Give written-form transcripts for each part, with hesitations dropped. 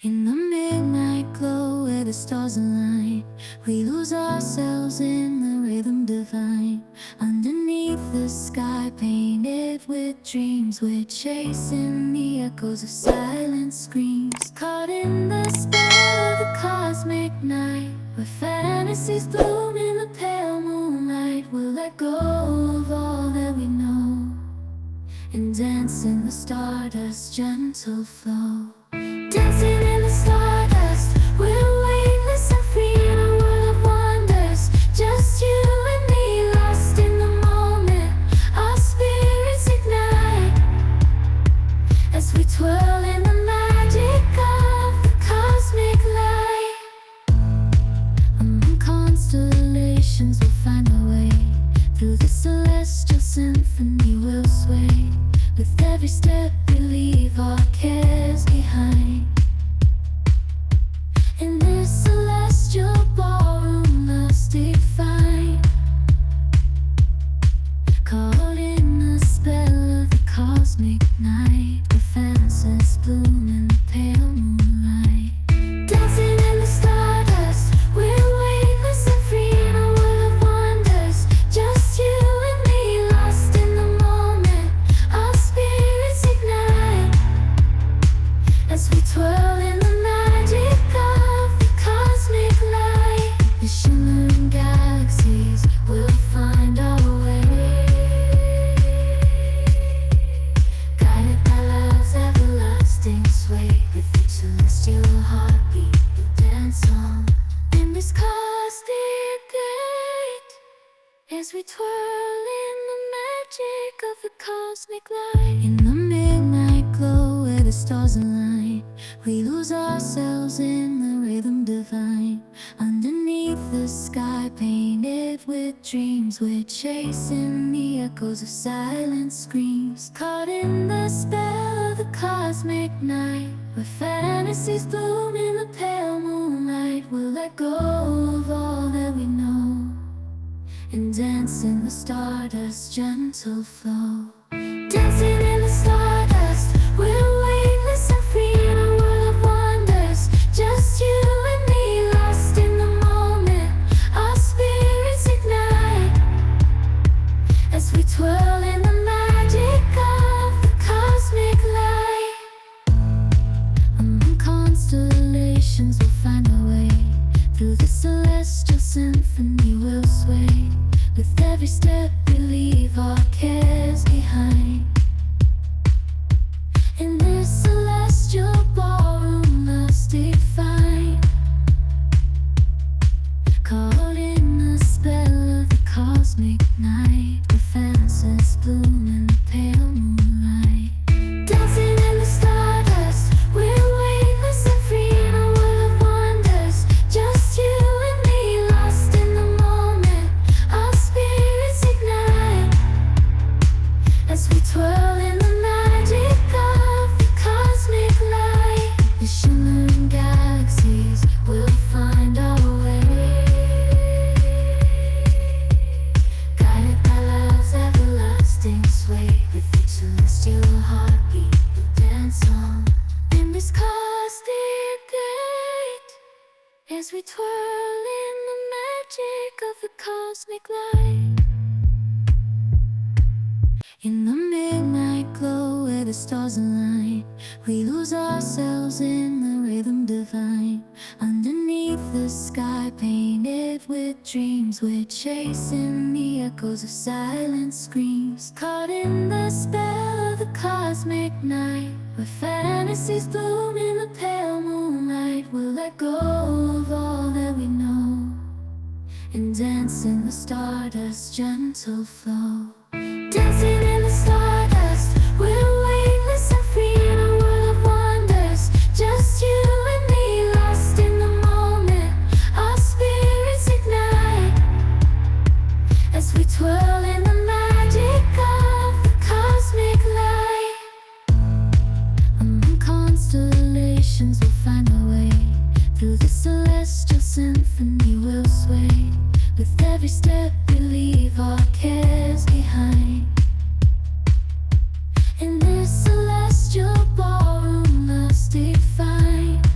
In the midnight glow where the stars align, we lose ourselves in the rhythm divine. Underneath the sky painted with dreams, we're chasing the echoes of silent screams. Caught in the spell of the cosmic night, where fantasies bloom in the pale moonlight. We'll let go of all that we know and dance in the stardust's gentle flow. Dancing in the stardust, we're weightless and free in a world of wonders. Just you and me, lost in the moment. Our spirits ignite as we twirl in the magic of the cosmic light. Among constellations we'll find our way. Through the celestial symphony we'll sway. With every step we leave our cares behind. In this celestial ballroom, love's defined. Caught in the spell of the cosmic night, where fantasies bloom in the pale moonlight. Dancing in the stardust, we're weightless and free in a world of wonders. Just you and me, lost in the moment. Our spirits ignite as we twirl in the magic of the cosmic light. The shimmering galaxies will find our way, guided by love's everlasting sway. With each celestial heartbeat we dance on in this cosmic gate, as we twirl in the magic of the cosmic light. In the midnight glow where the stars align, we lose ourselves in the rhythm divine. Underneath the sky painted with dreams, we're chasing the echoes of silent screams. Caught in the spell of the cosmic night, where fantasies bloom in the pale moonlight. We'll let go of all that we know and dance in the stardust's gentle flow. Dancing in the stardust, we're weightless and free in a world of wonders. Just you and me, lost in the moment. Our spirits ignite as we twirl in the magic of the cosmic light. Among constellations we'll find our way. Through the celestial symphony we'll sway. With every step we leave our cares behind. In this celestial ballroom, love's defined. Caught in the spell of the cosmic night, where fantasies bloom in the pale moonlight. Dancing in the stardust, we're weightless and free in a world of wonders. Just you and me, lost in the moment. Our spirits ignite as we twirl in the magic of the cosmic light. The shimmering galaxies will find our way, guided by love's everlasting sway. With each celestial heartbeat we dance on in this cosmic gate, as we twirl in the magic of the cosmic light. In the midnight glow where the stars align, we lose ourselves in the rhythm divine. Underneath the sky painted with dreams, we're chasing the echoes of silent screams. Caught in the spell of the cosmic night, where fantasies bloom in the pale moonlight. We'll let go of all that we know and dance in the stardust's gentle flow. Dancing in the stardust, we're weightless and free in a world of wonders. Just you and me, lost in the moment. Our spirits ignite as we twirl in the magic of the cosmic light. Among constellations we'll find our way. Through the celestial symphony we'll sway. With every step we leave our cares behind. In this celestial ballroom, love's defined.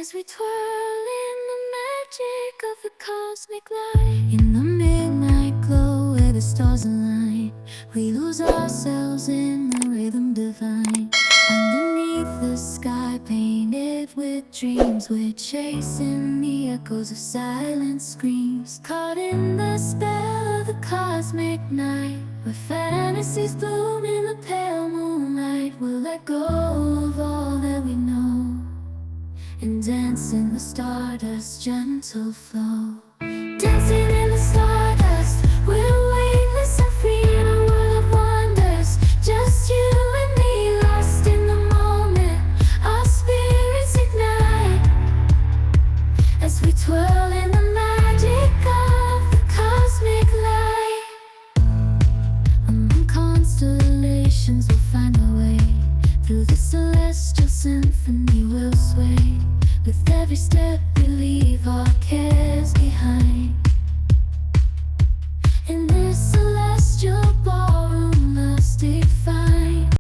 as we twirl in the magic of the cosmic light. In the midnight glow where the stars align, we lose ourselves in the rhythm divine. Underneath the sky painted with dreams, we're chasing the echoes of silent screams. Caught in the spell of the cosmic night, where fantasies bloom in the pale moonlight. We'll let go of all that we know and dance in the stardust's gentle flow. Dancing in the stardust, we're weightless and free in a world of wonders. Just you and me, lost in the moment. Our spirits ignite as we twirl in the magic of the cosmic light. Among constellations we'll find our way. Through the celestial symphony we'll sway. With every step